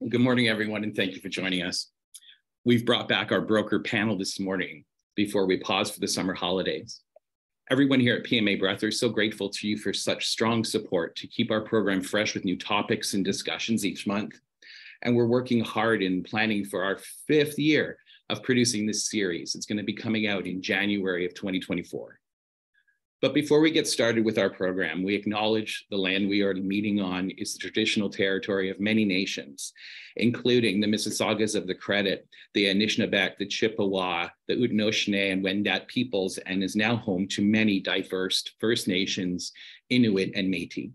Good morning, everyone, and thank you for joining us. We've brought back our broker panel this morning before we pause for the summer holidays. Everyone here at PMA Brethour is so grateful to you for such strong support to keep our program fresh with new topics and discussions each month. And we're working hard in planning for our 5th year of producing this series. It's going to be coming out in January of 2024. But before we get started with our program, we acknowledge the land we are meeting on is the traditional territory of many nations, including the Mississaugas of the Credit, the Anishinaabe, the Chippewa, the Haudenosaunee, and Wendat peoples, and is now home to many diverse First Nations, Inuit, and Métis.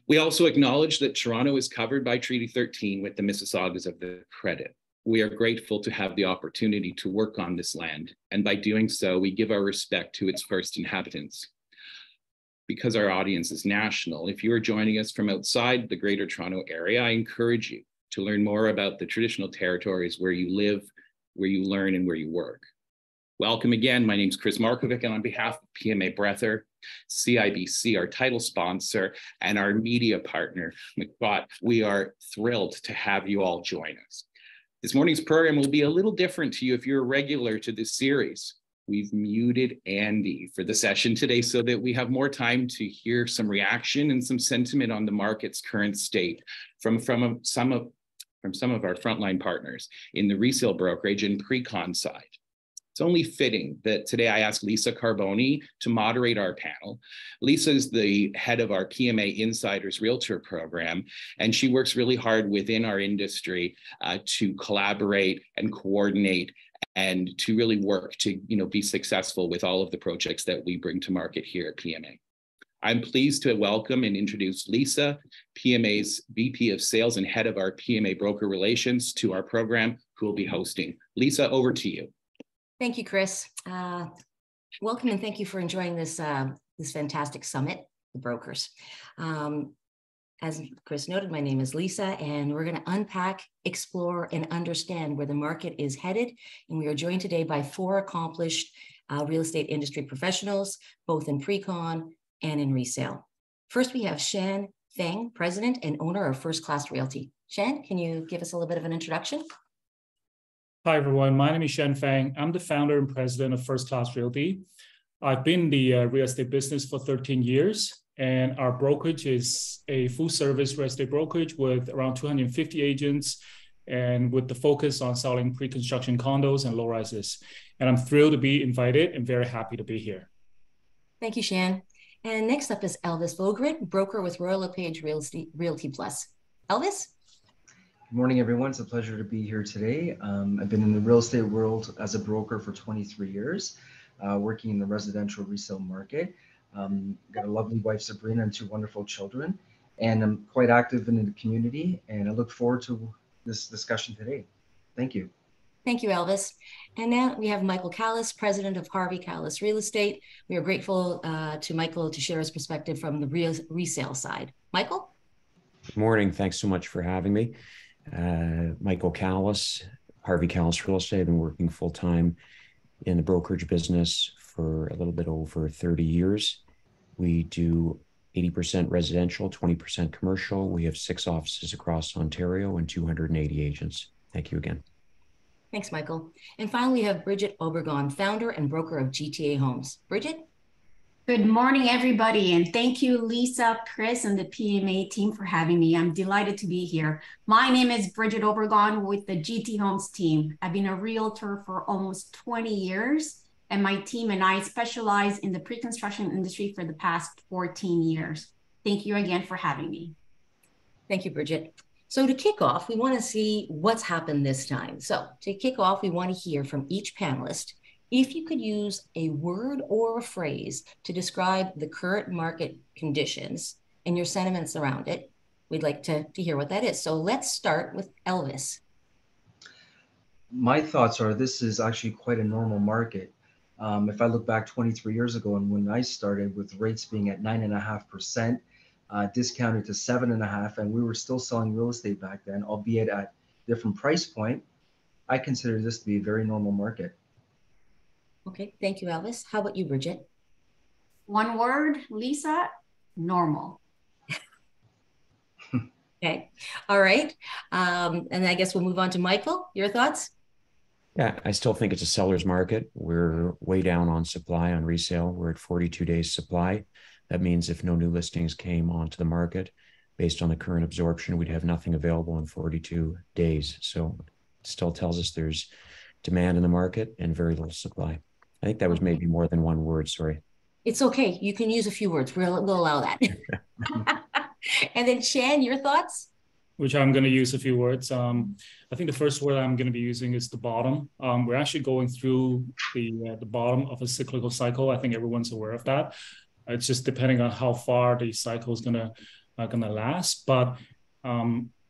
We also acknowledge that Toronto is covered by Treaty 13 with the Mississaugas of the Credit. We are grateful to have the opportunity to work on this land, and by doing so, we give our respect to its first inhabitants. Because our audience is national, if you are joining us from outside the Greater Toronto Area, I encourage you to learn more about the traditional territories where you live, where you learn, and where you work. Welcome again. My name is Chris Markovic, and on behalf of PMA Brethour, CIBC, our title sponsor, and our media partner, McBot, we are thrilled to have you all join us. This morning's program will be a little different to you if you're a regular to this series. We've muted Andy for the session today so that we have more time to hear some reaction and some sentiment on the market's current state from some of our frontline partners in the resale brokerage and pre-con side. It's only fitting that today I asked Lisa Carboni to moderate our panel. Lisa is the head of our PMA-Insiders Realtor program, and she works really hard within our industry to collaborate and coordinate and to really work to be successful with all of the projects that we bring to market here at PMA. I'm pleased to welcome and introduce Lisa, PMA's VP of Sales and head of our PMA Broker Relations, to our program, who will be hosting. Lisa, over to you. Thank you, Chris. Welcome and thank you for enjoying this, this fantastic summit, the brokers. As Chris noted, my name is Lisa, and we're going to unpack, explore, and understand where the market is headed. And we are joined today by 4 accomplished real estate industry professionals, both in pre-con and in resale. First, we have Shan Feng, president and owner of First Class Realty. Shan, can you give us a little bit of an introduction? Hi, everyone. My name is Shan Feng. I'm the founder and president of First Class Realty. I've been in the real estate business for 13 years, and our brokerage is a full-service real estate brokerage with around 250 agents and with the focus on selling pre-construction condos and low-rises. And I'm thrilled to be invited and very happy to be here. Thank you, Shan. And next up is Elvis Vogrin, broker with Royal Lepage Realty Plus. Elvis? Good morning, everyone. It's a pleasure to be here today. I've been in the real estate world as a broker for 23 years, working in the residential resale market. Got a lovely wife, Sabrina, and 2 wonderful children, and I'm quite active in the community, and I look forward to this discussion today. Thank you. Thank you, Elvis. And now we have Michael Kalles, president of Harvey Kalles Real Estate. We are grateful to Michael to share his perspective from the resale side. Michael? Good morning. Thanks so much for having me. Michael Kalles, Harvey Kalles Real Estate. I've been working full-time in the brokerage business for a little bit over 30 years. We do 80% residential, 20% commercial. We have 6 offices across Ontario and 280 agents. Thank you again. Thanks, Michael. And finally, we have Brigitte Obregon, founder and broker of GTA Homes. Brigitte? Good morning, everybody, and thank you, Lisa, Chris, and the PMA team for having me. I'm delighted to be here. My name is Brigitte Obregon with the GT Homes team. I've been a realtor for almost 20 years, and my team and I specialize in the pre-construction industry for the past 14 years. Thank you again for having me. Thank you, Brigitte. So to kick off, we want to see what's happened this time. So to kick off, we want to hear from each panelist. If you could use a word or a phrase to describe the current market conditions and your sentiments around it, we'd like to hear what that is. So let's start with Elvis. My thoughts are this is actually quite a normal market. If I look back 23 years ago and when I started with rates being at 9.5%, discounted to 7.5%, and we were still selling real estate back then, albeit at different price point, I consider this to be a very normal market. Okay, thank you, Elvis. How about you, Brigitte? One word, Lisa, normal. Okay. All right. And I guess we'll move on to Michael. Your thoughts? Yeah, I still think it's a seller's market. We're way down on supply on resale. We're at 42 days supply. That means if no new listings came onto the market, based on the current absorption, we'd have nothing available in 42 days. So it still tells us there's demand in the market and very little supply. I think that was maybe more than one word, sorry. It's okay. You can use a few words. We'll allow that. And then Shan, your thoughts? Which I'm going to use a few words. I think the first word I'm going to be using is the bottom. We're actually going through the bottom of a cyclical cycle. I think everyone's aware of that. It's just depending on how far the cycle is going to last. But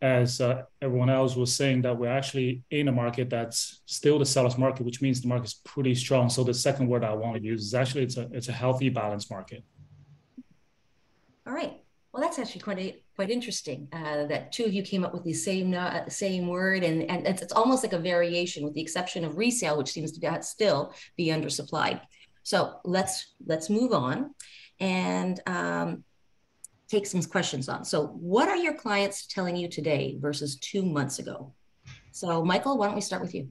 as everyone else was saying, that we're actually in a market that's still the seller's market, which means the market's pretty strong. So the second word I want to use is actually it's a healthy, balanced market. All right. Well, that's actually quite interesting that two of you came up with the same word, and it's almost like a variation, with the exception of resale, which seems to still be undersupplied. So let's move on and take some questions on. So what are your clients telling you today versus 2 months ago? So Michael, why don't we start with you?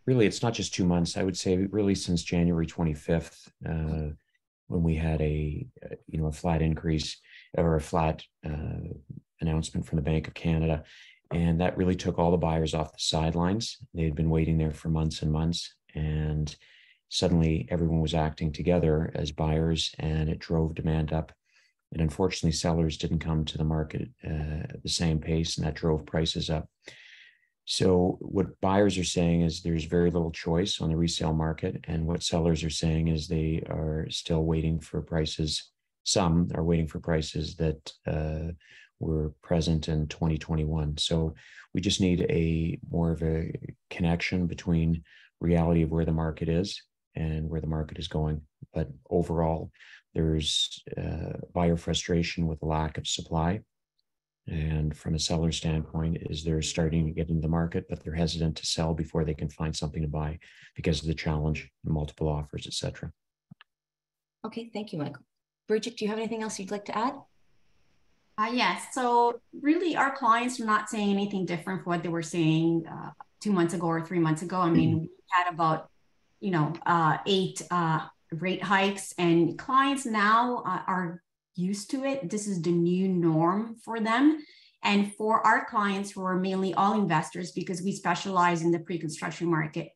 Really, it's not just 2 months. I would say really since January 25th. When we had a flat increase or a flat announcement from the Bank of Canada. And that really took all the buyers off the sidelines. They had been waiting there for months and months. And suddenly everyone was acting together as buyers, and it drove demand up. And unfortunately, sellers didn't come to the market at the same pace, and that drove prices up. So what buyers are saying is there's very little choice on the resale market. And what sellers are saying is they are still waiting for prices. Some are waiting for prices that were present in 2021. So we just need more of a connection between reality of where the market is and where the market is going. But overall, there's buyer frustration with the lack of supply. And from a seller standpoint, is they're starting to get into the market, but they're hesitant to sell before they can find something to buy because of the challenge, multiple offers, et cetera. Okay, thank you, Michael. Brigitte, do you have anything else you'd like to add? Yes. So really, our clients are not saying anything different from what they were saying 2 months ago or 3 months ago. I mean, we had about 8 rate hikes, and clients now are used to it. This is the new norm for them. And for our clients, who are mainly all investors, because we specialize in the pre-construction market,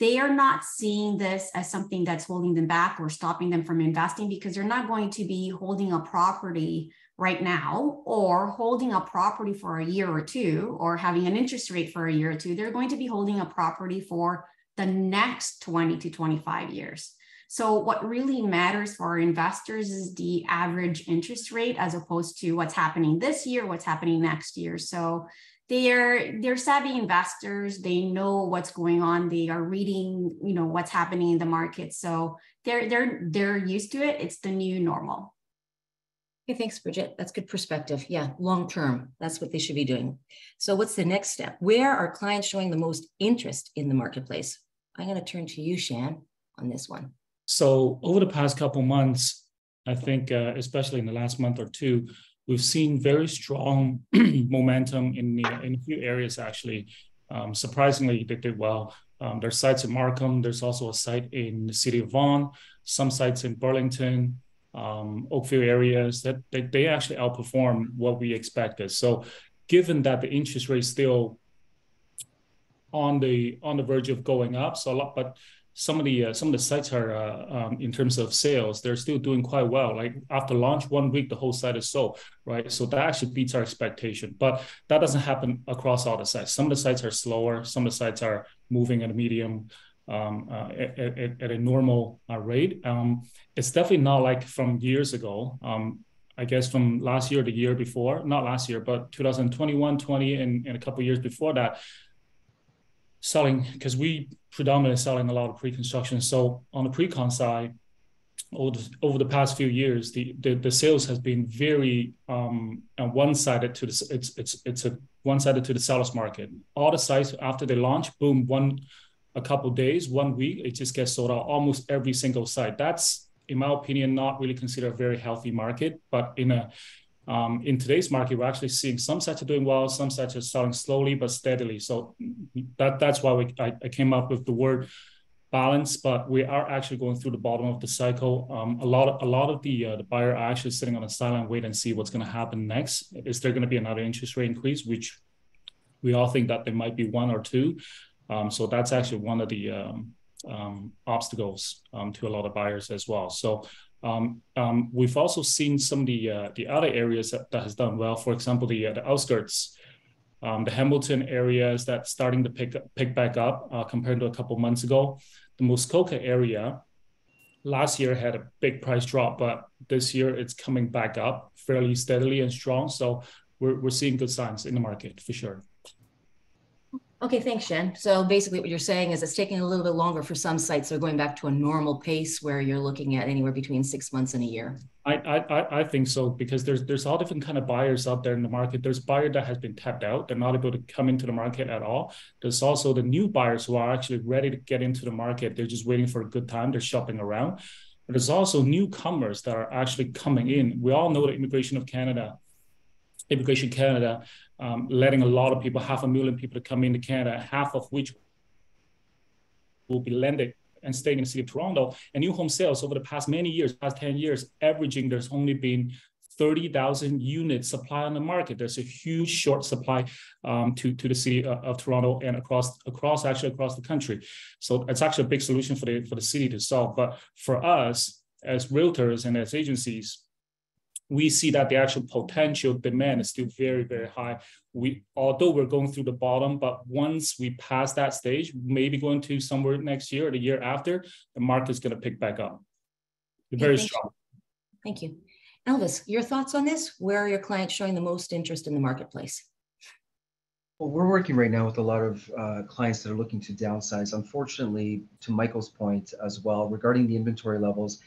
they are not seeing this as something that's holding them back or stopping them from investing, because they're not going to be holding a property right now or holding a property for a year or two or having an interest rate for a year or two. They're going to be holding a property for the next 20 to 25 years. So what really matters for our investors is the average interest rate, as opposed to what's happening this year, what's happening next year. So they're savvy investors. They know what's going on. They are reading, what's happening in the market. So they're used to it. It's the new normal. Okay, thanks, Brigitte. That's good perspective. Yeah, long term, that's what they should be doing. So what's the next step? Where are clients showing the most interest in the marketplace? I'm going to turn to you, Shan, on this one. So over the past couple months, I think, especially in the last month or two, we've seen very strong momentum in a few areas, actually. Surprisingly, they did well. There's sites in Markham. There's also a site in the city of Vaughan, some sites in Burlington, Oakville areas that they actually outperform what we expected. So given that the interest rate is still on the verge of going up, but some of the sites are in terms of sales, they're still doing quite well. Like after launch, 1 week, the whole site is sold, right? So that actually beats our expectation. But that doesn't happen across all the sites. Some of the sites are slower. Some of the sites are moving at a medium, at a normal rate. It's definitely not like from years ago. I guess from last year, the year before, not last year, but 2021, 20, and a couple of years before that, selling, because we predominantly selling a lot of pre-construction. So on the pre-con side, over the past few years, the sales has been very one-sided to it's a one-sided to the seller's market. All the sites after they launch, boom, a couple of days, 1 week, it just gets sold out almost every single site. That's in my opinion, not really considered a very healthy market. But in today's market, we're actually seeing some sectors doing well, some sectors selling slowly but steadily. So that's why I came up with the word balance. But we are actually going through the bottom of the cycle. A lot of the buyer are actually sitting on a sideline, wait and see what's going to happen next. Is there going to be another interest rate increase, which we all think that there might be one or two. So that's actually one of the obstacles to a lot of buyers as well. So we've also seen some of the other areas that has done well. For example, the outskirts, the Hamilton areas that's starting to pick back up compared to a couple months ago. The Muskoka area last year had a big price drop, but this year it's coming back up fairly steadily and strong. So we're seeing good signs in the market for sure. Okay, thanks, Shan. So basically what you're saying is it's taking a little bit longer for some sites. They're going back to a normal pace where you're looking at anywhere between 6 months and a year. I think so, because there's all different kind of buyers out there in the market. There's buyer that has been tapped out. They're not able to come into the market at all. There's also the new buyers who are actually ready to get into the market. They're just waiting for a good time. They're shopping around. But there's also newcomers that are actually coming in. We all know that Immigration Canada, letting a lot of people, 500,000 people to come into Canada, half of which will be landed and staying in the city of Toronto. And new home sales over the past many years, past 10 years, averaging, there's only been 30,000 units supply on the market. There's a huge short supply to the city of Toronto and across the country. So it's actually a big solution for the city to solve. But for us as realtors and as agencies, we see that the actual potential demand is still very, very high. Although we're going through the bottom, but once we pass that stage, maybe going to somewhere next year or the year after, the market's going to pick back up. Very strong. Thank you. Elvis, your thoughts on this? Where are your clients showing the most interest in the marketplace? Well, we're working right now with a lot of clients that are looking to downsize. Unfortunately, to Michael's point as well, regarding the inventory levels,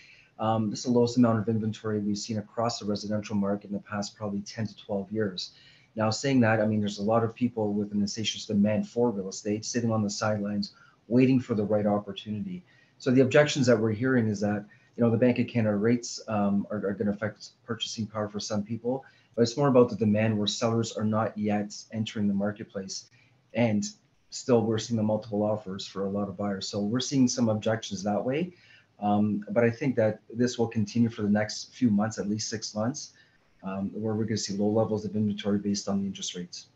this is the lowest amount of inventory we've seen across the residential market in the past probably 10 to 12 years. Now, saying that, I mean, there's a lot of people with an insatiable demand for real estate sitting on the sidelines waiting for the right opportunity. So the objections that we're hearing is that, you know, the Bank of Canada rates are going to affect purchasing power for some people, but it's more about the demand where sellers are not yet entering the marketplace. And still, we're seeing the multiple offers for a lot of buyers. So we're seeing some objections that way. But I think that this will continue for the next few months, at least 6 months, where we're going to see low levels of inventory based on the interest rates.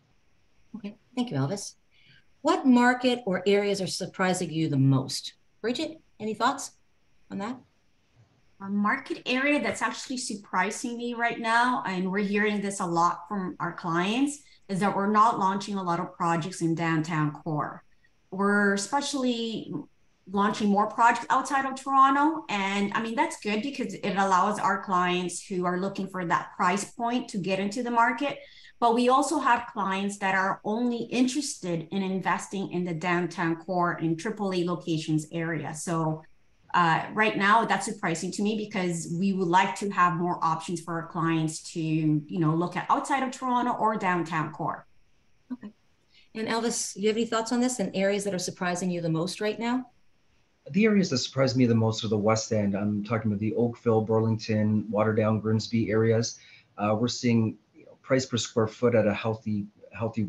Okay, thank you, Elvis. What market or areas are surprising you the most? Brigitte, any thoughts on that? A market area that's actually surprising me right now, and we're hearing this a lot from our clients, is that we're not launching a lot of projects in downtown core. We're especially launching more projects outside of Toronto. And I mean, that's good because it allows our clients who are looking for that price point to get into the market. But we also have clients that are only interested in investing in the downtown core in AAA locations area. So right now that's surprising to me because we would like to have more options for our clients to, you know, look at outside of Toronto or downtown core. Okay. And Elvis, do you have any thoughts on this and areas that are surprising you the most right now? The areas that surprise me the most are the West End. I'm talking about the Oakville, Burlington, Waterdown, Grimsby areas. We're seeing price per square foot at a healthy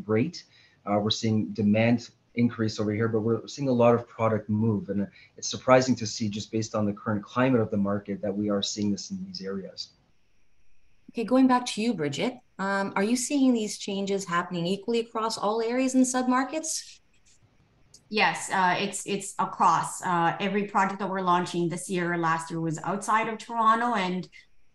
rate. We're seeing demand increase over here, but we're seeing a lot of product move. And it's surprising to see, just based on the current climate of the market, that we are seeing this in these areas. Okay, going back to you, Brigitte, are you seeing these changes happening equally across all areas and submarkets? Yes, it's across every project that we're launching this year or last year was outside of Toronto,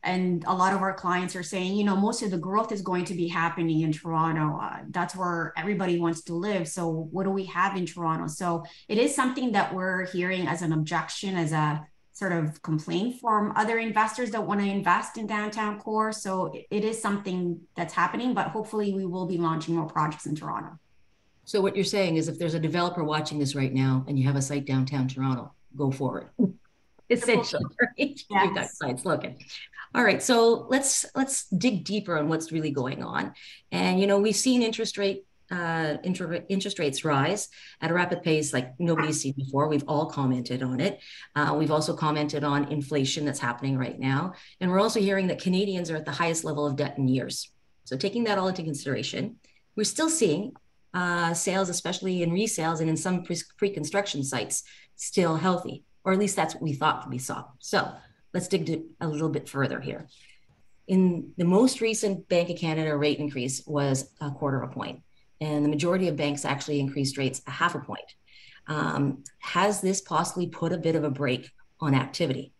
and a lot of our clients are saying, you know, most of the growth is going to be happening in Toronto. That's where everybody wants to live. So what do we have in Toronto? So it is something that we're hearing as an objection, as a sort of complaint from other investors that want to invest in downtown core. So it is something that's happening, but hopefully we will be launching more projects in Toronto. So what you're saying is if there's a developer watching this right now and you have a site downtown Toronto, go forward. Essentially, right? Yes. You've got sites looking. All right, so let's dig deeper on what's really going on. And, you know, we've seen interest rate interest rates rise at a rapid pace like nobody's seen before. We've all commented on it. We've also commented on inflation that's happening right now. And we're also hearing that Canadians are at the highest level of debt in years. So taking that all into consideration, we're still seeing sales, especially in resales and in some pre-construction sites, still healthy, or at least that's what we thought we saw. So let's dig a little bit further here. In the most recent Bank of Canada rate increase was 1/4 point. And the majority of banks actually increased rates 1/2 point. Has this possibly put a bit of a brake on activity?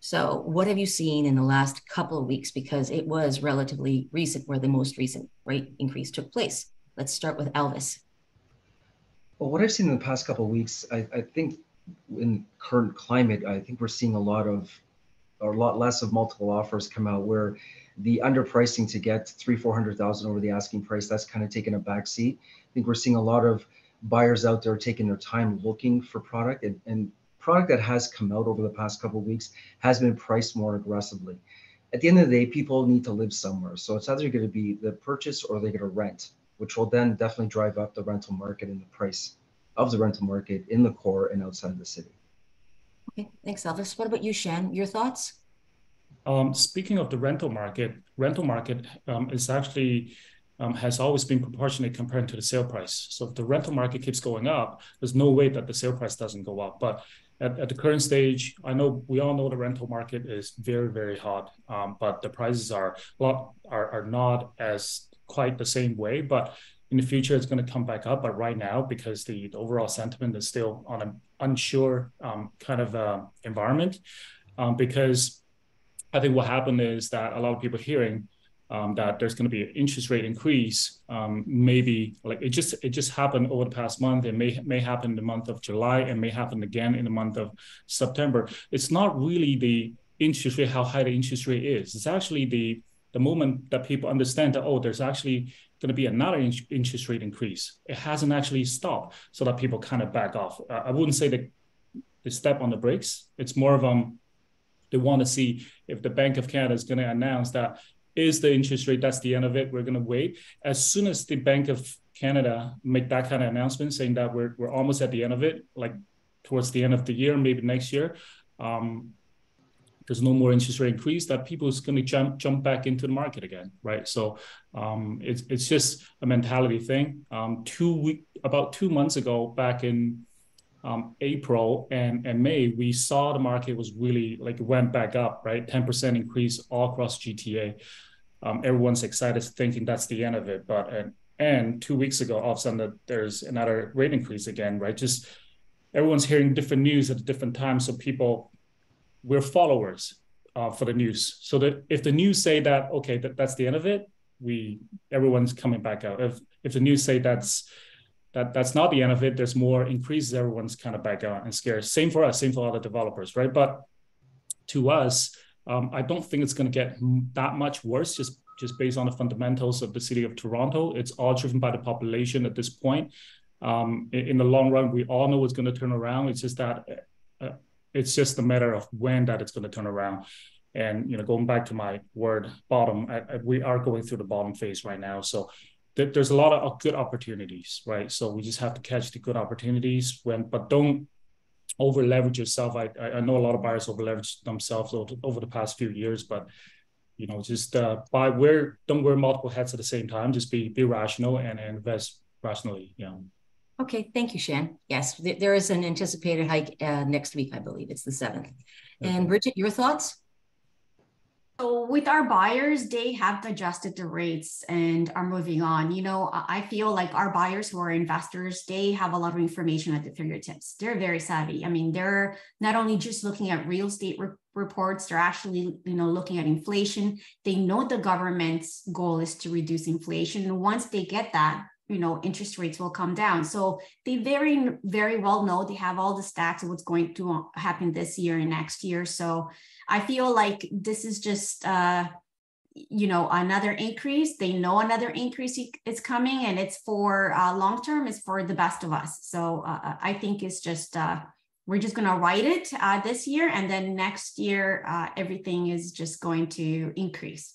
So what have you seen in the last couple of weeks? Because it was relatively recent where the most recent rate increase took place. Let's start with Elvis. Well, what I've seen in the past couple of weeks, I think in current climate, I think we're seeing a lot less of multiple offers come out where the underpricing to get 300,000-400,000 over the asking price, that's kind of taken a back seat. I think we're seeing a lot of buyers out there taking their time looking for product, and product that has come out over the past couple of weeks has been priced more aggressively. At the end of the day, people need to live somewhere. So it's either going to be the purchase or they're going to rent, which will then definitely drive up the rental market and the price of the rental market in the core and outside of the city. Okay, thanks, Elvis. What about you, Shan? Your thoughts? Speaking of the rental market is actually has always been proportionate compared to the sale price. So if the rental market keeps going up, there's no way that the sale price doesn't go up. But at the current stage, I know we all know the rental market is very, very hot, but the prices are not as quite the same way. But in the future, it's going to come back up. But right now, because the overall sentiment is still on an unsure kind of environment, because I think what happened is that a lot of people hearing that there's going to be an interest rate increase. Maybe like it just happened over the past month. It may happen in the month of July and may happen again in the month of September. It's not really the interest rate, how high the interest rate is. It's actually the moment that people understand that, oh, there's actually going to be another interest rate increase. It hasn't actually stopped, so that people kind of back off. I wouldn't say that they step on the brakes. It's more of they want to see if the Bank of Canada is going to announce that is the interest rate, that's the end of it, we're going to wait. As soon as the Bank of Canada make that kind of announcement saying that we're almost at the end of it, like towards the end of the year, maybe next year, there's no more interest rate increase, that people is going to jump back into the market again, right? So it's just a mentality thing. About 2 months ago, back in April and May, we saw the market was really like it went back up, right? 10% increase all across GTA. Everyone's excited, thinking that's the end of it. And 2 weeks ago, all of a sudden, there's another rate increase again, right? Just everyone's hearing different news at different times. So we're followers for the news. So that if the news say that, okay, that's the end of it, everyone's coming back out. If the news say that's not the end of it, there's more increases, everyone's kind of back out and scared. Same for us, same for other developers, right? But to us, I don't think it's going to get that much worse just based on the fundamentals of the city of Toronto. It's all driven by the population at this point. In the long run, we all know it's going to turn around. It's just that it's just a matter of when that it's going to turn around. And going back to my word bottom, we are going through the bottom phase right now. So there's a lot of good opportunities, right? So we just have to catch the good opportunities but don't over leverage yourself. I know a lot of buyers over leverage themselves over the past few years, but just don't wear multiple hats at the same time. Just be rational and invest rationally. Yeah. Okay, thank you, Shan. Yes, there is an anticipated hike next week, I believe. It's the 7th. Okay. And Brigitte, your thoughts? So with our buyers, they have adjusted the rates and are moving on. I feel like our buyers who are investors, they have a lot of information at their fingertips. They're very savvy. I mean, they're not only just looking at real estate reports, they're actually, looking at inflation. They know the government's goal is to reduce inflation. And once they get that, interest rates will come down. So they very, very well know, they have all the stats of what's going to happen this year and next year. So I feel like this is just, another increase. They know another increase is coming, and it's for long-term, it's for the best of us. So I think it's just, we're just going to write it this year, and then next year, everything is just going to increase.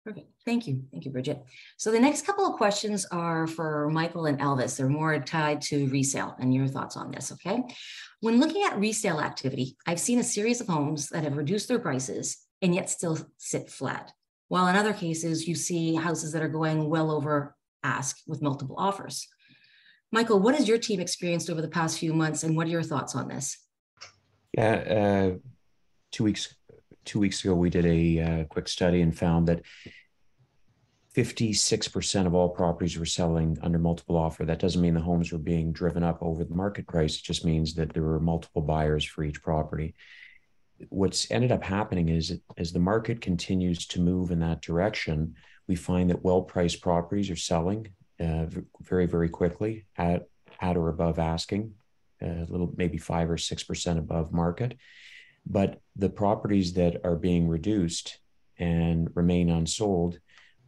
Perfect. Thank you. Thank you, Brigitte. So the next couple of questions are for Michael and Elvis. They're more tied to resale and your thoughts on this, okay? When looking at resale activity, I've seen a series of homes that have reduced their prices and yet still sit flat. While in other cases, you see houses that are going well over ask with multiple offers. Michael, what has your team experienced over the past few months, and what are your thoughts on this? Yeah, 2 weeks ago, we did a quick study and found that 56% of all properties were selling under multiple offer. That doesn't mean the homes were being driven up over the market price. It just means that there were multiple buyers for each property. What's ended up happening is, as the market continues to move in that direction, we find that well-priced properties are selling very, very quickly at or above asking, a little maybe 5 or 6% above market. But the properties that are being reduced and remain unsold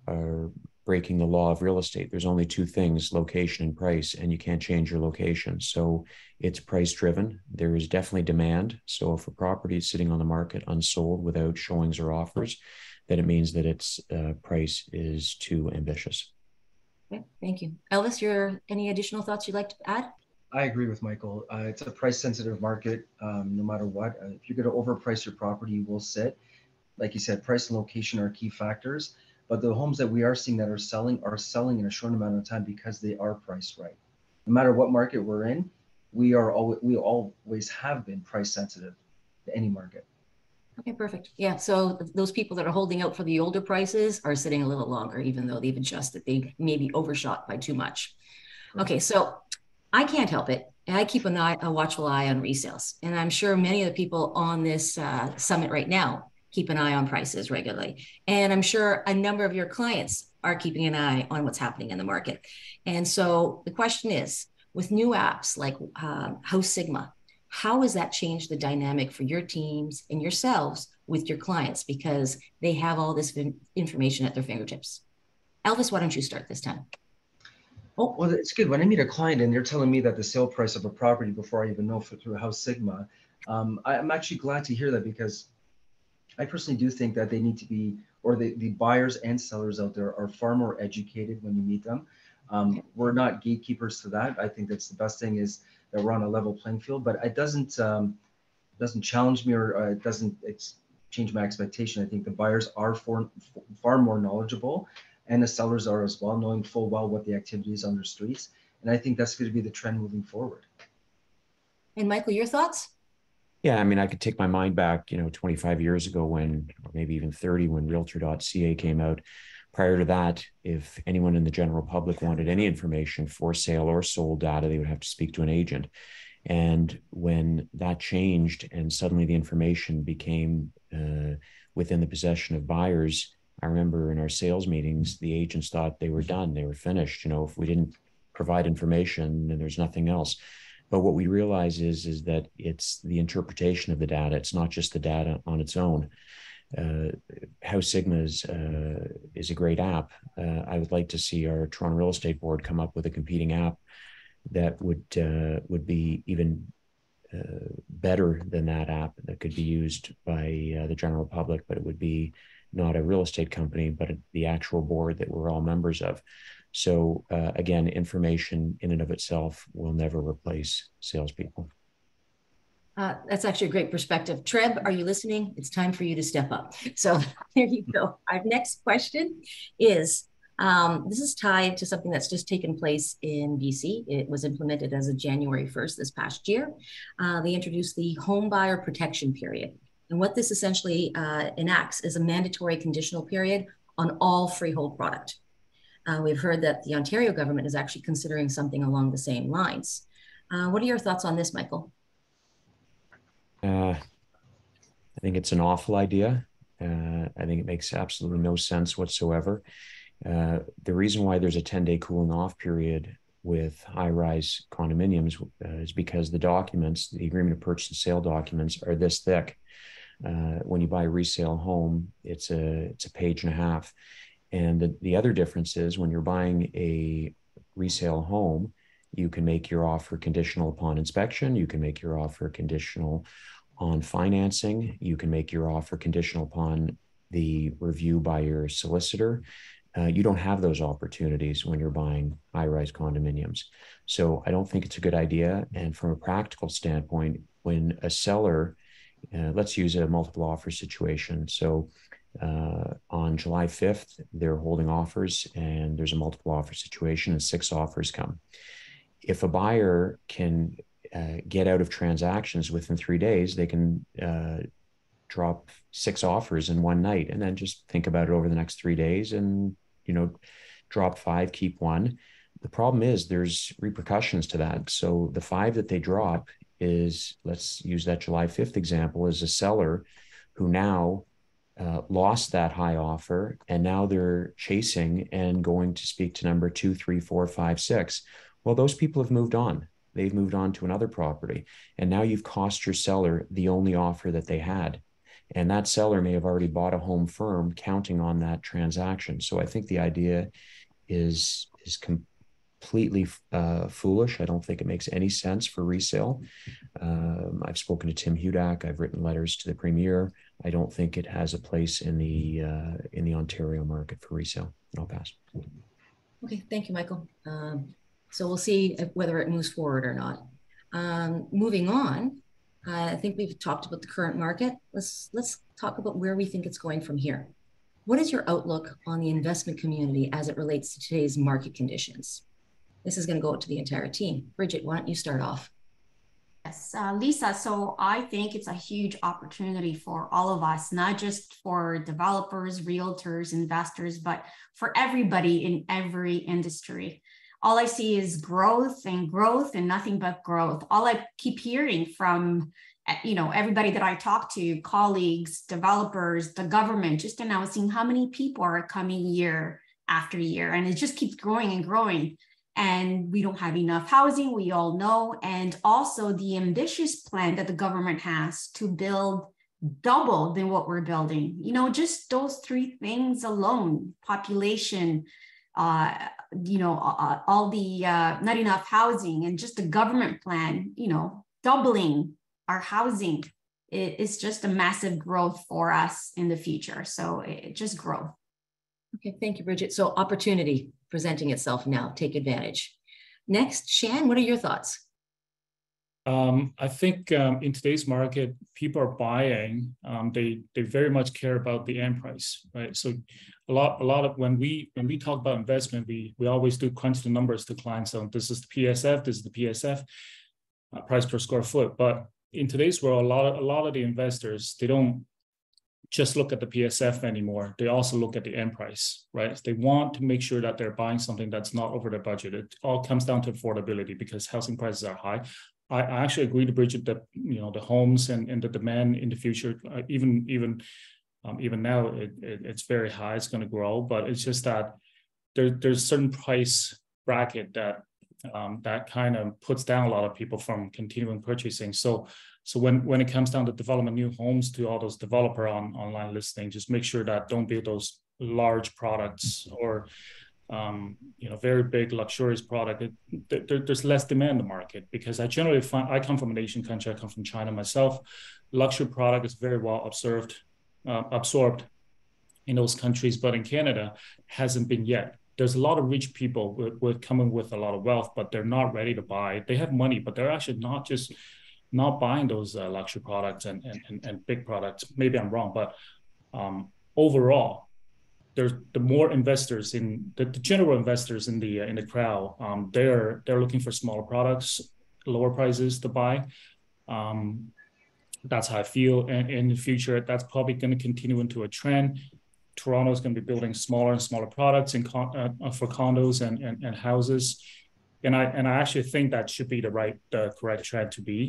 are breaking the law of real estate. There's only two things, location and price, and you can't change your location. So it's price driven. There is definitely demand. So if a property is sitting on the market unsold without showings or offers, then it means that its price is too ambitious. Okay, thank you. Elvis, any additional thoughts you'd like to add? I agree with Michael. It's a price sensitive market, no matter what. If you're going to overprice your property, you will sit. Like you said, price and location are key factors. But the homes that we are seeing that are selling in a short amount of time because they are priced right. No matter what market we're in, we always have been price sensitive to any market. Okay, perfect. Yeah, so those people that are holding out for the older prices are sitting a little longer, even though they've adjusted. They maybe overshot by too much. Correct. Okay, so I can't help it. I keep a watchful eye on resales. And I'm sure many of the people on this summit right now keep an eye on prices regularly. And I'm sure a number of your clients are keeping an eye on what's happening in the market. And so the question is, with new apps like House Sigma, how has that changed the dynamic for your teams and yourselves with your clients? Because they have all this information at their fingertips. Elvis, why don't you start this time? Oh, well, it's good. When I meet a client and they're telling me that the sale price of a property before I even know through House Sigma, I'm actually glad to hear that, because I personally do think that they need to be, or the buyers and sellers out there are far more educated when you meet them. We're not gatekeepers to that. I think that's the best thing, is that we're on a level playing field, but it doesn't challenge me, or it doesn't change my expectation. I think the buyers are far more knowledgeable, and the sellers are as well, knowing full well what the activity is on their streets. And I think that's going to be the trend moving forward. And Michael, your thoughts? Yeah, I mean, I could take my mind back, 25 years ago when, or maybe even 30, when Realtor.ca came out. Prior to that, if anyone in the general public wanted any information for sale or sold data, they would have to speak to an agent. And when that changed and suddenly the information became within the possession of buyers, I remember in our sales meetings, the agents thought they were done, they were finished. If we didn't provide information, then there's nothing else. But what we realize is that it's the interpretation of the data. It's not just the data on its own. House Sigma is a great app. I would like to see our Toronto Real Estate Board come up with a competing app that would be even better than that app, that could be used by the general public, but it would be not a real estate company, but the actual board that we're all members of. So again, information in and of itself will never replace salespeople. That's actually a great perspective. Treb, are you listening? It's time for you to step up. So there you go. Our next question is, this is tied to something that's just taken place in BC. It was implemented as of January 1st this past year. They introduced the home buyer protection period. And what this essentially enacts is a mandatory conditional period on all freehold product. We've heard that the Ontario government is actually considering something along the same lines. What are your thoughts on this, Michael? I think it's an awful idea. I think it makes absolutely no sense whatsoever. The reason why there's a 10-day cooling off period with high-rise condominiums is because the documents, the agreement of purchase and sale documents, are this thick. When you buy a resale home, it's a page and a half. And the other difference is, when you're buying a resale home, you can make your offer conditional upon inspection. You can make your offer conditional on financing. You can make your offer conditional upon the review by your solicitor. You don't have those opportunities when you're buying high-rise condominiums. So I don't think it's a good idea. And from a practical standpoint, when a seller, let's use a multiple offer situation. So on July 5th, they're holding offers and there's a multiple offer situation and 6 offers come. If a buyer can get out of transactions within 3 days, they can drop 6 offers in one night and then just think about it over the next 3 days and, drop 5, keep 1. The problem is there's repercussions to that. So the 5 that they drop is, let's use that July 5th example, is a seller who now lost that high offer, and now they're chasing and going to speak to number 2, 3, 4, 5, 6. Well, those people have moved on. They've moved on to another property. And now you've cost your seller the only offer that they had. And that seller may have already bought a home firm counting on that transaction. So I think the idea is completely foolish. I don't think it makes any sense for resale. I've spoken to Tim Hudak. I've written letters to the Premier. I don't think it has a place in the Ontario market for resale. I'll pass. Okay, thank you, Michael. So we'll see whether it moves forward or not. Moving on, I think we've talked about the current market. Let's talk about where we think it's going from here. What is your outlook on the investment community as it relates to today's market conditions? This is going to go out to the entire team. Brigitte, why don't you start off? Yes, Lisa, so I think it's a huge opportunity for all of us, not just for developers, realtors, investors, but for everybody in every industry. All I see is growth and nothing but growth. All I keep hearing from, everybody that I talk to, colleagues, developers, the government, just announcing how many people are coming year after year. And it just keeps growing and growing. And we don't have enough housing, we all know. And also the ambitious plan that the government has to build double than what we're building. Just those 3 things alone, population, all the not enough housing, and just the government plan, doubling our housing. It's just a massive growth for us in the future. So it just growth. Okay, thank you, Brigitte. So opportunity presenting itself now, take advantage. Next, Shan, what are your thoughts? I think in today's market, people are buying. They very much care about the end price, right? So a lot of when we talk about investment, we always do crunch the numbers to clients. So this is the PSF, this is the PSF, price per square foot. But in today's world, a lot of the investors, they don't just look at the PSF anymore. They also look at the end price, right? They want to make sure that they're buying something that's not over their budget. It all comes down to affordability because housing prices are high. I actually agree to Brigitte that the homes and the demand in the future, even now, it's very high. It's going to grow, but it's just that there's certain price bracket that kind of puts down a lot of people from continuing purchasing. So when it comes down to development new homes to all those developer online listing, just make sure that don't build those large products or very big luxurious product. There's less demand in the market because I generally find, I come from an Asian country, I come from China myself. Luxury product is very well absorbed in those countries, but in Canada hasn't been yet. There's a lot of rich people with coming with a lot of wealth, but they're not ready to buy. They have money, but they're actually not buying those luxury products and big products. Maybe I'm wrong, but overall, there's the more investors in the general investors in the crowd. They're looking for smaller products, lower prices to buy. That's how I feel. And in the future, that's probably going to continue into a trend. Toronto is going to be building smaller and smaller products for condos and houses. And I actually think that should be the correct trend to be.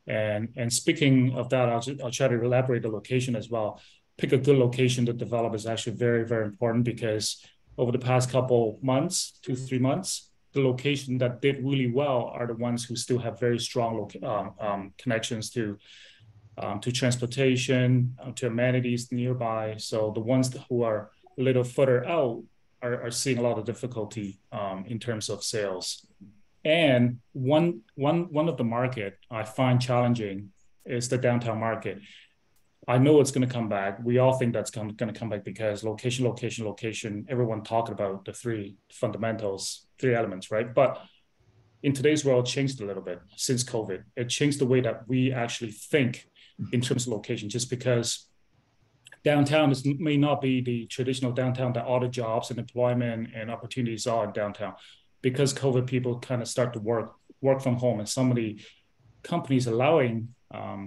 And speaking of that, I'll try to elaborate the location as well. Pick a good location to develop is actually very, very important because over the past couple months, 2-3 months, the location that did really well are the ones who still have very strong connections to transportation, to amenities nearby. So the ones who are a little further out are seeing a lot of difficulty in terms of sales. And one of the market I find challenging is the downtown market. I know it's going to come back. We all think that's going to come back because location, location, location. Everyone talking about the three fundamentals, three elements, right? But in today's world, it changed a little bit since COVID. It changed the way that we actually think in terms of location, just because downtown may not be the traditional downtown that all the jobs and employment and opportunities are in downtown. Because COVID, people kind of start to work from home, and some of the companies allowing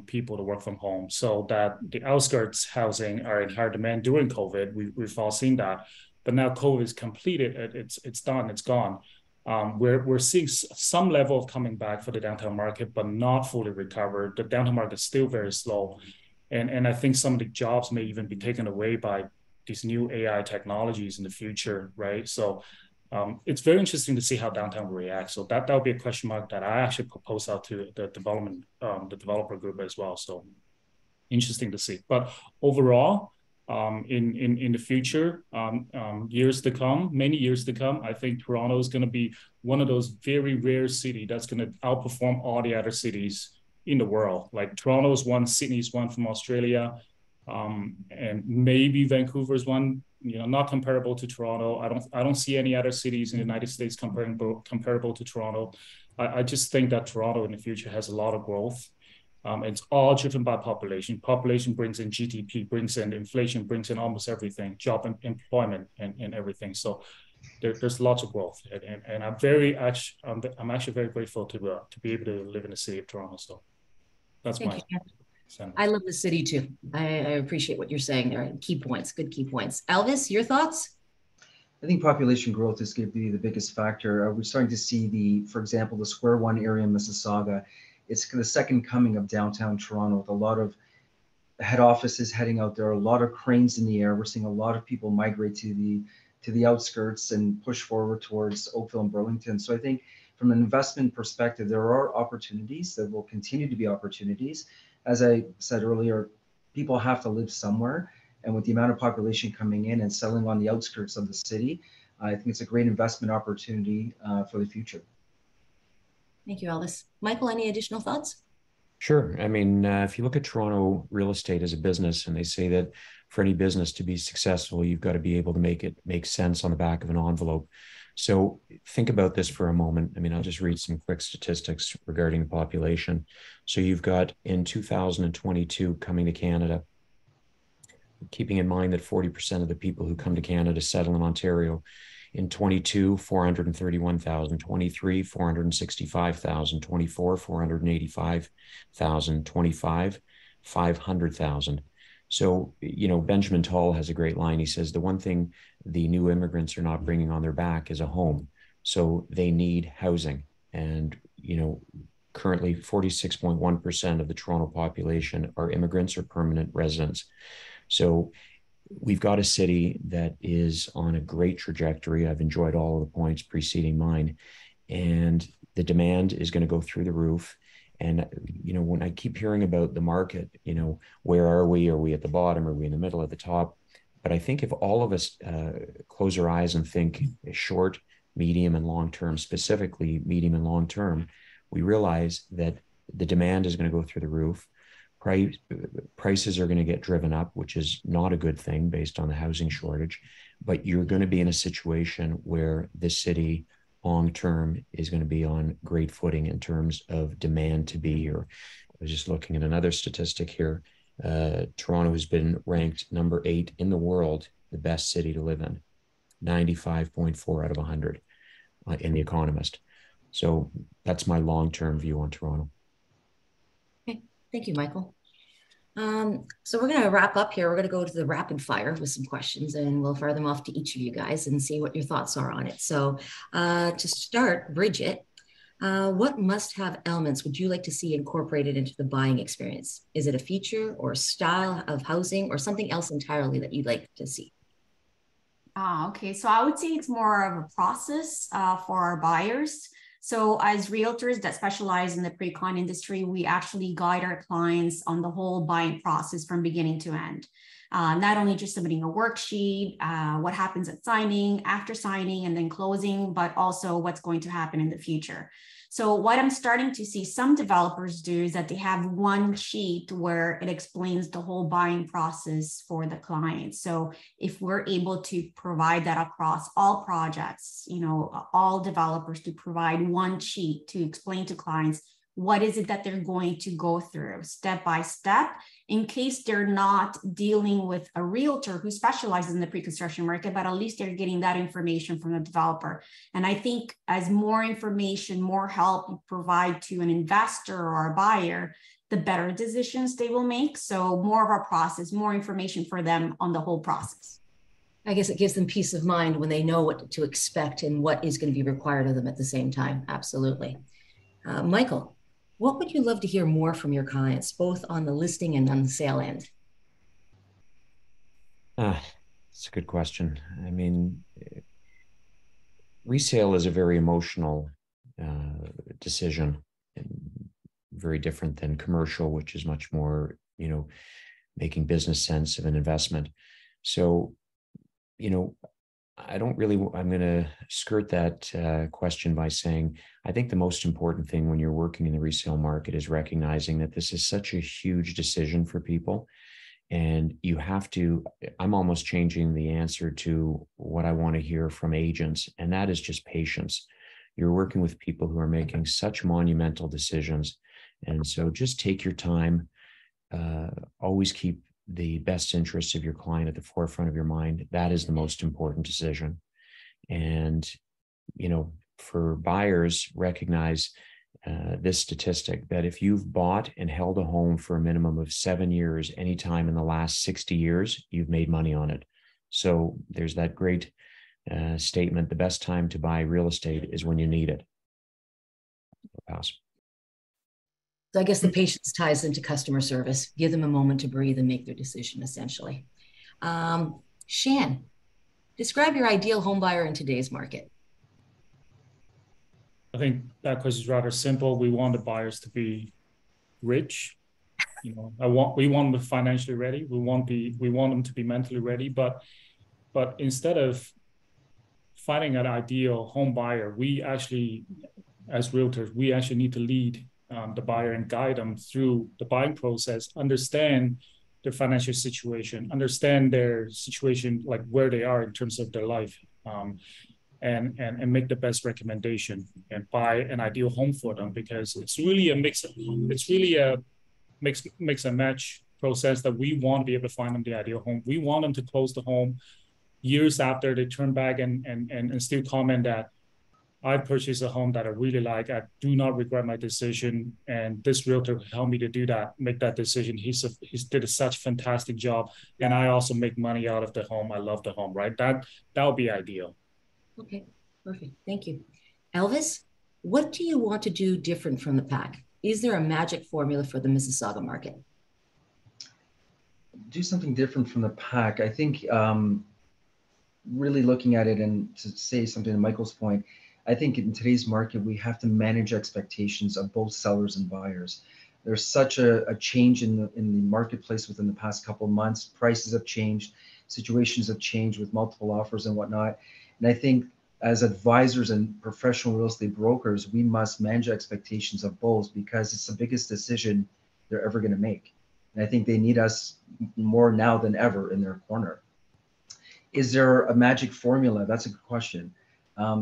people to work from home, so that the outskirts housing are in higher demand during COVID. We've all seen that, but now COVID is completed. It's done. It's gone. We're seeing some level of coming back for the downtown market, but not fully recovered. The downtown market is still very slow. And I think some of the jobs may even be taken away by these new AI technologies in the future, right? So it's very interesting to see how downtown will react. So that would be a question mark that I actually propose out to the developer group as well. So interesting to see. But overall, in the future, years to come, many years to come, I think Toronto is going to be one of those very rare cities that's going to outperform all the other cities in the world. Like Toronto's one, Sydney's one from Australia, and maybe Vancouver's one. Not comparable to Toronto. I don't see any other cities in the United States comparable to Toronto. I just think that Toronto in the future has a lot of growth. It's all driven by population. Population brings in GDP, brings in inflation, brings in almost everything, job and employment and everything. So there's lots of growth, and I'm actually very grateful to be able to live in the city of Toronto. So that's my sentence. I love the city too. I appreciate what you're saying there. Key points, good key points. Elvis, your thoughts? I think population growth is going to be the biggest factor. We're starting to see for example, the Square One area in Mississauga. It's the second coming of downtown Toronto, with a lot of head offices heading out there, a lot of cranes in the air. We're seeing a lot of people migrate to the outskirts and push forward towards Oakville and Burlington. So I think from an investment perspective, there are opportunities that will continue to be opportunities. As I said earlier, people have to live somewhere. And with the amount of population coming in and settling on the outskirts of the city, I think it's a great investment opportunity for the future. Thank you, Elvis. Michael, any additional thoughts? Sure. I mean, if you look at Toronto real estate as a business, and they say that for any business to be successful, you've got to be able to make it make sense on the back of an envelope. So think about this for a moment. I mean, I'll just read some quick statistics regarding the population. So you've got in 2022 coming to Canada, keeping in mind that 40% of the people who come to Canada settle in Ontario. In 22, 431,000, 23, 465,000, 24, 485,000, 25, 500,000. So, Benjamin Toll has a great line. He says, the one thing the new immigrants are not bringing on their back is a home. So they need housing. And, currently 46.1% of the Toronto population are immigrants or permanent residents. So we've got a city that is on a great trajectory. I've enjoyed all of the points preceding mine, and the demand is going to go through the roof. And, when I keep hearing about the market, where are we? Are we at the bottom? Are we in the middle, at the top? But I think if all of us close our eyes and think short, medium, and long term, specifically medium and long term, we realize that the demand is going to go through the roof. Prices are going to get driven up, which is not a good thing based on the housing shortage. But you're going to be in a situation where this city long-term is going to be on great footing in terms of demand to be here. I was just looking at another statistic here. Toronto has been ranked number 8 in the world, the best city to live in, 95.4 out of 100 in The Economist. So that's my long-term view on Toronto. Okay, thank you, Michael. So we're going to wrap up here. We're going to go to the rapid fire with some questions, and we'll fire them off to each of you guys and see what your thoughts are on it. So to start, Brigitte, what must-have elements would you like to see incorporated into the buying experience? Is it a feature or style of housing or something else entirely that you'd like to see? Okay, so I would say it's more of a process for our buyers. So as realtors that specialize in the pre-con industry, we actually guide our clients on the whole buying process from beginning to end. Not only just submitting a worksheet, what happens at signing, after signing, and then closing, but also what's going to happen in the future. So what I'm starting to see some developers do is that they have one sheet where it explains the whole buying process for the client. So if we're able to provide that across all projects, all developers, to provide one sheet to explain to clients what is it that they're going to go through step by step, in case they're not dealing with a realtor who specializes in the pre-construction market, but at least they're getting that information from the developer. And I think as more information, more help you provide to an investor or a buyer, the better decisions they will make. So more of our process, more information for them on the whole process. I guess it gives them peace of mind when they know what to expect and what is going to be required of them at the same time. Absolutely. Michael, what would you love to hear more from your clients, both on the listing and on the sale end? It's a good question. I mean, resale is a very emotional decision, and very different than commercial, which is much more, making business sense of an investment. So, I'm going to skirt that question by saying, I think the most important thing when you're working in the resale market is recognizing that this is such a huge decision for people. And I'm almost changing the answer to what I want to hear from agents, and that is just patience. You're working with people who are making such monumental decisions. And so just take your time, always keep the best interests of your client at the forefront of your mind. That is the most important decision. And, for buyers, recognize this statistic, that if you've bought and held a home for a minimum of 7 years, anytime in the last 60 years, you've made money on it. So there's that great statement, the best time to buy real estate is when you need it. Pass. So I guess the patience ties into customer service. Give them a moment to breathe and make their decision, essentially. Shan, describe your ideal home buyer in today's market. I think that question is rather simple. We want the buyers to be rich. We want them financially ready. We want them to be mentally ready. But instead of finding an ideal home buyer, we actually, as realtors, we actually need to lead the buyer and guide them through the buying process, understand their financial situation, understand their situation, like where they are in terms of their life, and make the best recommendation and buy an ideal home for them, because it's really a mix and match process that we want to be able to find them the ideal home. We want them to close the home years after they turn back and still comment that I purchased a home that I really like. I do not regret my decision, and this realtor helped me to do that, make that decision. He's did such a fantastic job, and I also make money out of the home. I love the home, right? That would be ideal. Okay, perfect. Thank you. Elvis, what do you want to do different from the pack? Is there a magic formula for the Mississauga market? Do something different from the pack. I think really looking at it, and to say something to Michael's point, I think in today's market, we have to manage expectations of both sellers and buyers. There's such a change in the marketplace within the past couple of months. Prices have changed, situations have changed with multiple offers and whatnot. And I think as advisors and professional real estate brokers, we must manage expectations of both, because it's the biggest decision they're ever going to make. And I think they need us more now than ever in their corner. Is there a magic formula? That's a good question.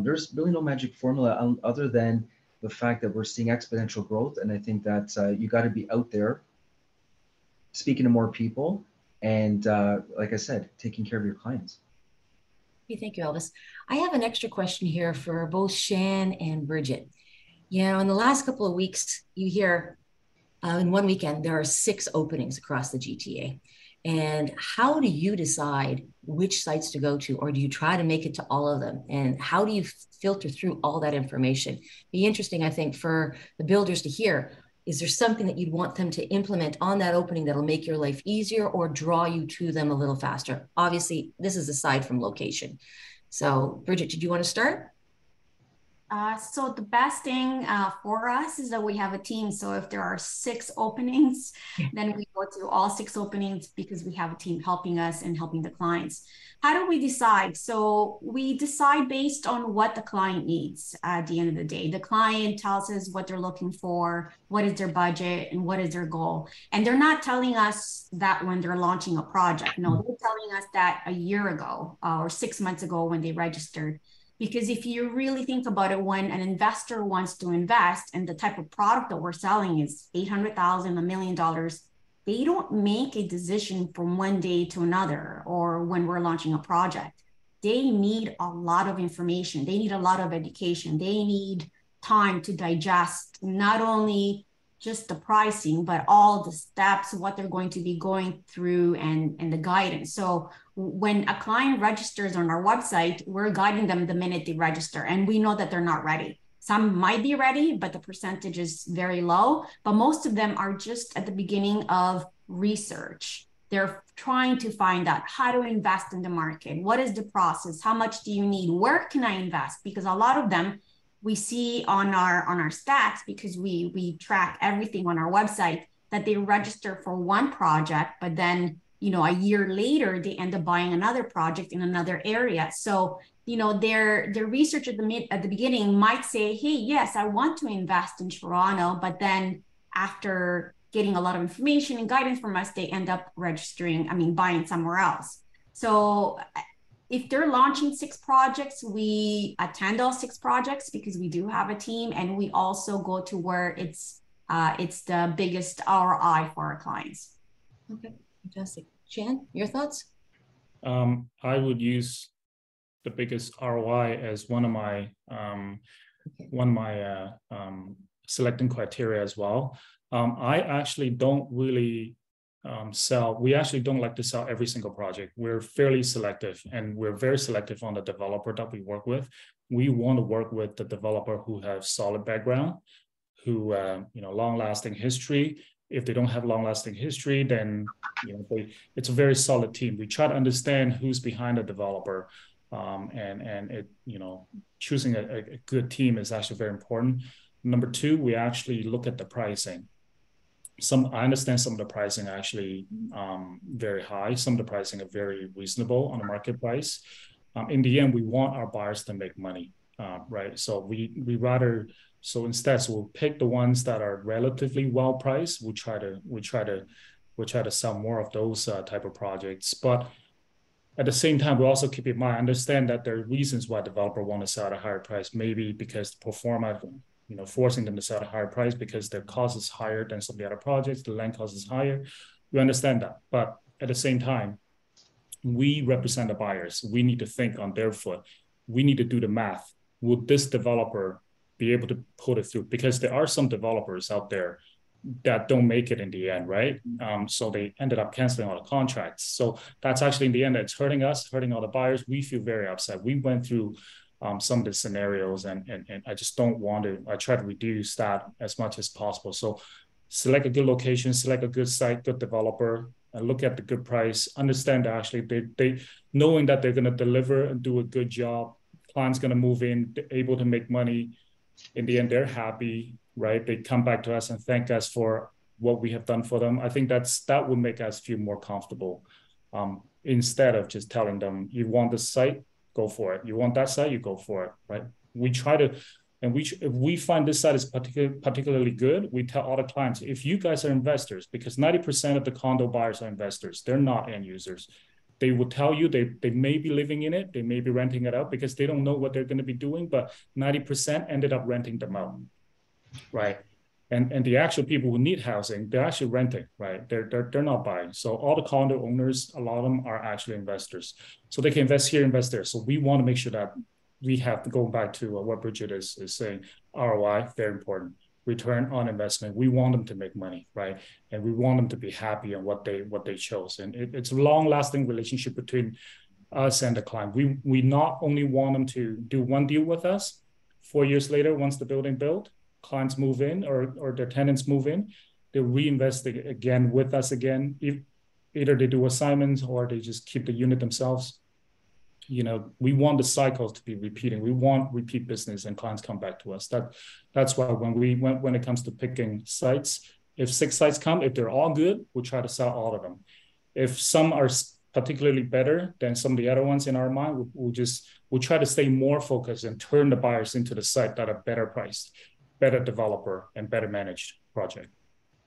There's really no magic formula other than the fact that we're seeing exponential growth. And I think that you got to be out there speaking to more people and, like I said, taking care of your clients. Thank you, Elvis. I have an extra question here for both Shan and Brigitte. In the last couple of weeks, you hear in one weekend, there are 6 openings across the GTA. And how do you decide which sites to go to, or do you try to make it to all of them? And how do you filter through all that information? Be interesting, I think, for the builders to hear. Is there something that you'd want them to implement on that opening that'll make your life easier or draw you to them a little faster? Obviously, this is aside from location. So, Brigitte, did you want to start? So the best thing for us is that we have a team. So if there are 6 openings, then we go to all 6 openings because we have a team helping us and helping the clients. How do we decide? So we decide based on what the client needs at the end of the day. The client tells us what they're looking for, what is their budget, and what is their goal. And they're not telling us that when they're launching a project. No, they're telling us that a year ago or 6 months ago when they registered. Because if you really think about it, when an investor wants to invest and the type of product that we're selling is $800,000, $1 million, they don't make a decision from one day to another or when we're launching a project. They need a lot of information. They need a lot of education. They need time to digest not only just the pricing, but all the steps, what they're going to be going through and the guidance. So when a client registers on our website, we're guiding them the minute they register, and we know that they're not ready. Some might be ready, but the percentage is very low, but most of them are just at the beginning of research. They're trying to find out how to invest in the market. What is the process? How much do you need? Where can I invest? Because a lot of them, we see on our stats, because we track everything on our website, that they register for one project, but then, you know, a year later, they end up buying another project in another area. So, you know, their research at the beginning might say, hey, yes, I want to invest in Toronto, but then after getting a lot of information and guidance from us, they end up buying somewhere else. So if they're launching 6 projects, we attend all 6 projects because we do have a team, and we also go to where it's the biggest ROI for our clients. Okay, fantastic. Shan, your thoughts? I would use the biggest ROI as one of my selecting criteria as well. I actually don't really we actually don't like to sell every single project. We're fairly selective, and we're very selective on the developer that we work with. We want to work with the developer who have solid background, who long-lasting history. If they don't have long-lasting history, then it's a very solid team. We try to understand who's behind the developer, and choosing a good team is actually very important. Number 2, we actually look at the pricing. I understand some of the pricing are actually very high. Some of the pricing are very reasonable on the market price. In the end, we want our buyers to make money, right? So instead, we'll pick the ones that are relatively well priced. We'll try to sell more of those type of projects. But at the same time, we also keep in mind, understand that there are reasons why developer want to sell at a higher price. Maybe because the pro forma, forcing them to sell at a higher price because their cost is higher than some of the other projects, the land cost is higher. We understand that. But at the same time, we represent the buyers. We need to think on their foot. We need to do the math. Would this developer be able to put it through? Because there are some developers out there that don't make it in the end, right? So they ended up canceling all the contracts. So that's actually in the end, it's hurting us, hurting all the buyers. We feel very upset. We went through some of the scenarios, and I just don't want to. I try to reduce that as much as possible. So select a good location, select a good site, good developer, and look at the good price. Understand that actually they knowing that they're going to deliver and do a good job. Client's going to move in, able to make money. In the end, they're happy, right? They come back to us and thank us for what we have done for them. I think that would make us feel more comfortable, instead of just telling them, you want this site, go for it. You want that site, you go for it, right? We try to, and if we find this site is particularly good, we tell all the clients, if you guys are investors, because 90% of the condo buyers are investors, they're not end users. They will tell you they may be living in it, they may be renting it out because they don't know what they're going to be doing, but 90% ended up renting them out, right? And the actual people who need housing, they're actually renting, right? They're not buying. So all the condo owners, a lot of them are actually investors. So they can invest here, invest there. So we want to make sure that we have to go back to what Brigitte is saying. ROI, very important. Return on investment. We want them to make money, right? And we want them to be happy on what they chose. And it's a long-lasting relationship between us and the client. We not only want them to do one deal with us, 4 years later, once the building built, clients move in or their tenants move in, they reinvest again with us again. Either they do assignments or they just keep the unit themselves. we want the cycles to be repeating. We want repeat business and clients come back to us. That's why when it comes to picking sites, if 6 sites come, if they're all good, we'll try to sell all of them. If some are particularly better than some of the other ones in our mind, we'll try to stay more focused and turn the buyers into the site that are better priced, better developer, and better managed project.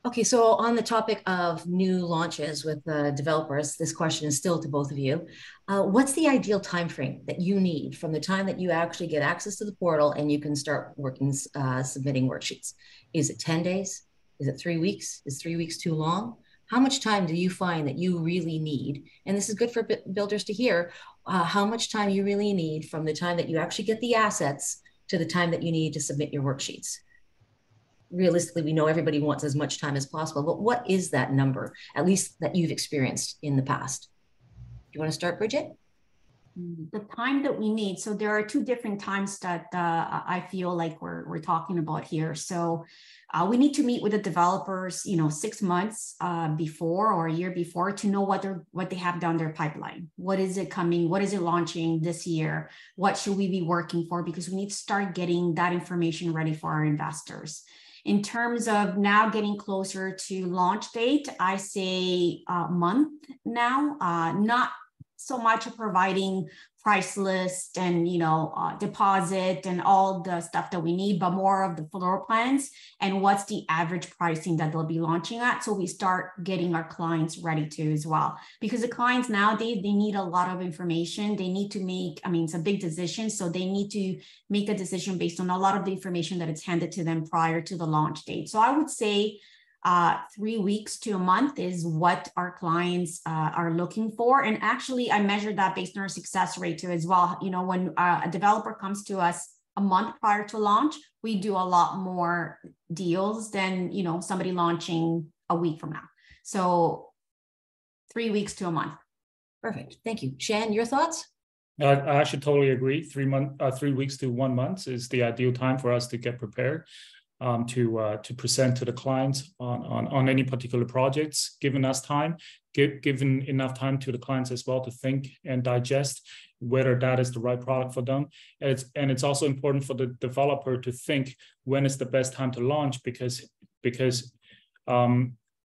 Okay, so on the topic of new launches with developers, this question is still to both of you. What's the ideal time frame that you need from the time that you actually get access to the portal and you can start working, submitting worksheets? Is it 10 days? Is it 3 weeks? Is 3 weeks too long? How much time do you find that you really need? And this is good for builders to hear, how much time you really need from the time that you actually get the assets to the time that you need to submit your worksheets. Realistically, we know everybody wants as much time as possible, but what is that number, at least that you've experienced in the past? Do you want to start, Brigitte? The time that we need. So there are 2 different times that I feel like we're talking about here. So we need to meet with the developers, 6 months before or a year before to know what they have down their pipeline. What is it coming? What is it launching this year? What should we be working for? Because we need to start getting that information ready for our investors. In terms of now getting closer to launch date, I say a month now, not so much of providing price list and deposit and all the stuff that we need, but more of the floor plans and what's the average pricing that they'll be launching at. So we start getting our clients ready to as well, because the clients nowadays, they need a lot of information. They need to make, it's a big decision. So they need to make a decision based on a lot of the information that is handed to them prior to the launch date. So I would say 3 weeks to a month is what our clients are looking for. And actually, I measure that based on our success rate too as well. When a developer comes to us a month prior to launch, we do a lot more deals than, somebody launching a week from now. So 3 weeks to a month. Perfect. Thank you. Shan, your thoughts? I actually totally agree. 3 weeks to 1 month is the ideal time for us to get prepared. To present to the clients on any particular projects, given us time, given enough time to the clients as well to think and digest whether that is the right product for them. And it's also important for the developer to think when is the best time to launch, because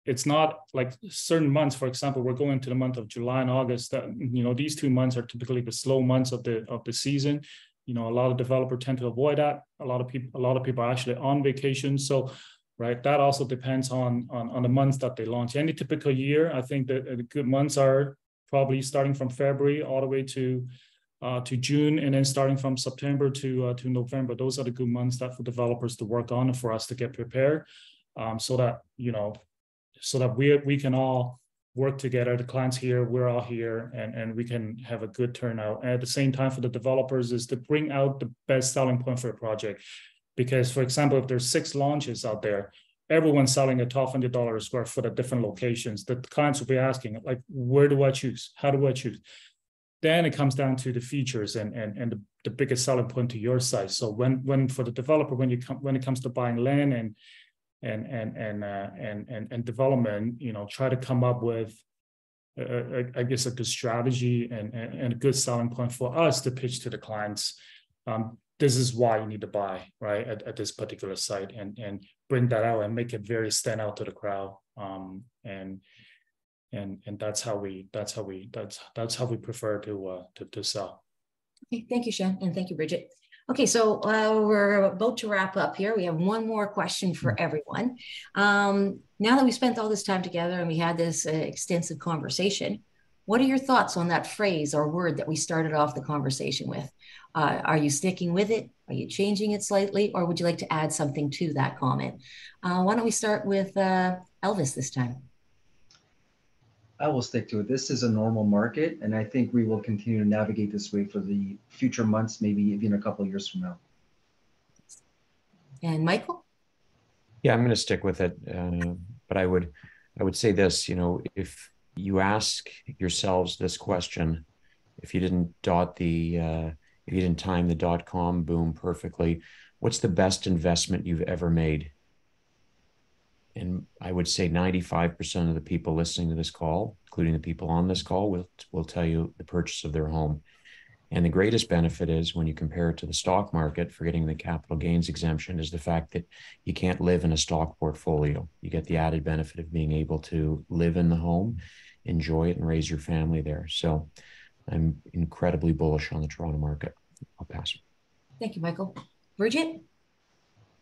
it's not like certain months. For example, we're going to the month of July and August. These 2 months are typically the slow months of the season. A lot of developers tend to avoid that. A lot of people are actually on vacation. So, right, that also depends on the months that they launch. Any typical year, I think that the good months are probably starting from February all the way to June, and then starting from September to November. Those are the good months that for developers to work on and for us to get prepared, so that we can all work together. The clients here, we're all here, and we can have a good turnout. And at the same time, for the developers, is to bring out the best selling point for a project. Because, for example, if there's 6 launches out there, everyone's selling at $1,200 a square foot at different locations. The clients will be asking, like, where do I choose? How do I choose? Then it comes down to the features and the biggest selling point to your site. So when for the developer, when it comes to buying land and development, try to come up with I guess a good strategy and a good selling point for us to pitch to the clients. This is why you need to buy, right, at this particular site, and bring that out and make it very stand out to the crowd. And that's how we prefer to sell. Okay, thank you, Shan, and thank you, Brigitte. Okay, so we're about to wrap up here. We have one more question for everyone. Now that we spent all this time together and we had this extensive conversation, what are your thoughts on that phrase or word that we started off the conversation with? Are you sticking with it? Are you changing it slightly? Or would you like to add something to that comment? Why don't we start with Elvis this time? I will stick to it. This is a normal market, and I think we will continue to navigate this way for the future months, maybe even a couple of years from now. And Michael? Yeah, I'm going to stick with it, but I would say this. If you ask yourselves this question, if you didn't time the .com boom perfectly, what's the best investment you've ever made? And I would say 95% of the people listening to this call, including the people on this call, will tell you the purchase of their home. And the greatest benefit is when you compare it to the stock market, forgetting the capital gains exemption, is the fact that you can't live in a stock portfolio. You get the added benefit of being able to live in the home, enjoy it, and raise your family there. So I'm incredibly bullish on the Toronto market. I'll pass. Thank you, Michael. Brigitte?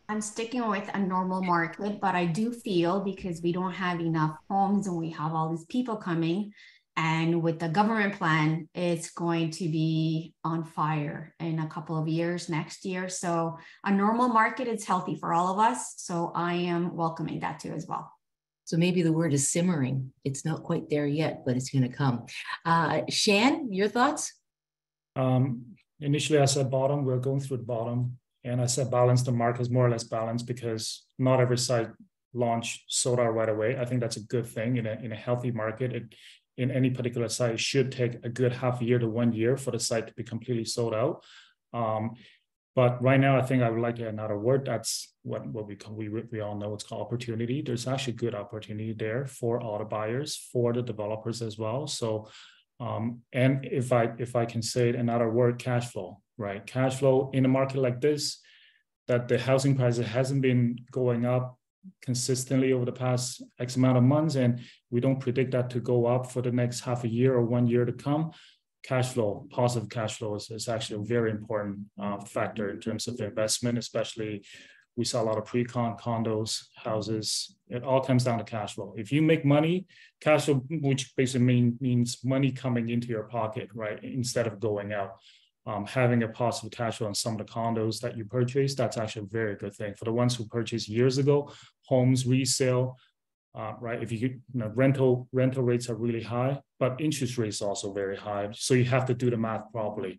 I'm sticking with a normal market, but I do feel because we don't have enough homes and we have all these people coming, and with the government plan, it's going to be on fire in a couple of years, next year. So a normal market is healthy for all of us. So I am welcoming that too as well. So maybe the word is simmering. It's not quite there yet, but it's going to come. Shan, your thoughts? Initially, I said bottom. We're going through the bottom. And I said balance. The market is more or less balanced because not every site launch sold out right away. I think that's a good thing in a healthy market. In any particular site, it should take a good half a year to 1 year for the site to be completely sold out. But right now, I think I would like to add another word. That's what we all know. It's called opportunity. There's actually good opportunity there for all the buyers, for the developers as well. So, and if I can say another word, cash flow, right? Cash flow in a market like this, that the housing prices hasn't been going up consistently over the past X amount of months, and we don't predict that to go up for the next half a year or 1 year to come. Cash flow, positive cash flow is actually a very important factor in terms of investment, especially we saw a lot of pre-con condos, houses. It all comes down to cash flow. If you make money, cash flow, which basically means money coming into your pocket, right, instead of going out. Having a positive cash flow on some of the condos that you purchase, that's actually a very good thing. For the ones who purchased years ago, homes, resale, right? If you rental rates are really high, but interest rates are also very high. So you have to do the math properly,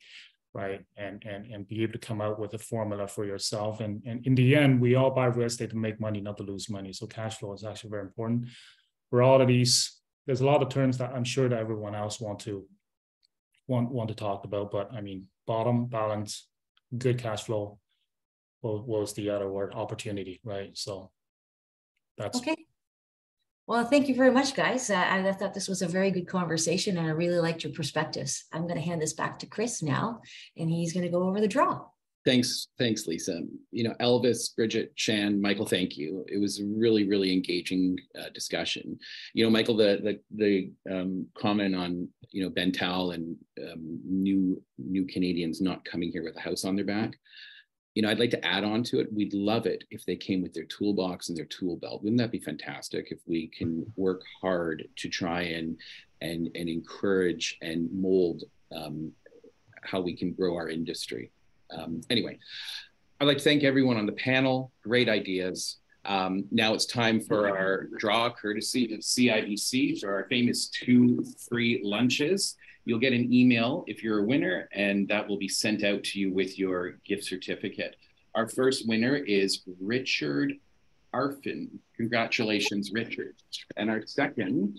right? And be able to come out with a formula for yourself. And in the end, we all buy real estate to make money, not to lose money. So cash flow is actually very important. For all of these, there's a lot of terms that I'm sure that everyone else want to talk about, but I mean, bottom, balance, good cash flow. What was the other word? Opportunity, right? So that's okay. Well, thank you very much, guys. I thought this was a very good conversation, and I really liked your perspectives. I'm going to hand this back to Chris now, and he's going to go over the draw. Thanks, Lisa. Elvis, Brigitte, Shan, Michael, thank you. It was a really, really engaging discussion. Michael, the comment on Ben Tal and new Canadians not coming here with a house on their back. I'd like to add on to it. We'd love it if they came with their toolbox and their tool belt. Wouldn't that be fantastic if we can work hard to try and encourage and mold how we can grow our industry? Anyway, I'd like to thank everyone on the panel. Great ideas. Now it's time for our draw, courtesy of CIBC, for our famous 2 free lunches. You'll get an email if you're a winner, and that will be sent out to you with your gift certificate. Our first winner is Richard Arfin. Congratulations, Richard. And our second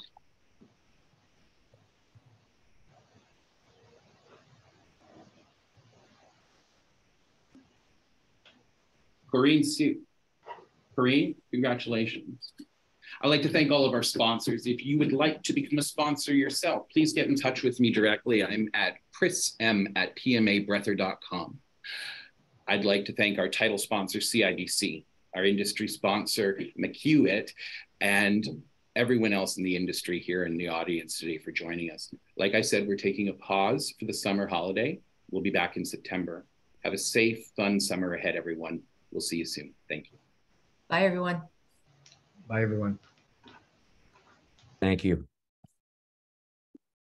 Corinne Sue. Corinne, congratulations. I'd like to thank all of our sponsors. If you would like to become a sponsor yourself, please get in touch with me directly. I'm at chrism@pmaBrethour.com. I'd like to thank our title sponsor, CIBC, our industry sponsor, McHewitt, and everyone else in the industry here in the audience today for joining us. Like I said, we're taking a pause for the summer holiday. We'll be back in September. Have a safe, fun summer ahead, everyone. We'll see you soon. Thank you. Bye, everyone. Bye, everyone. Thank you.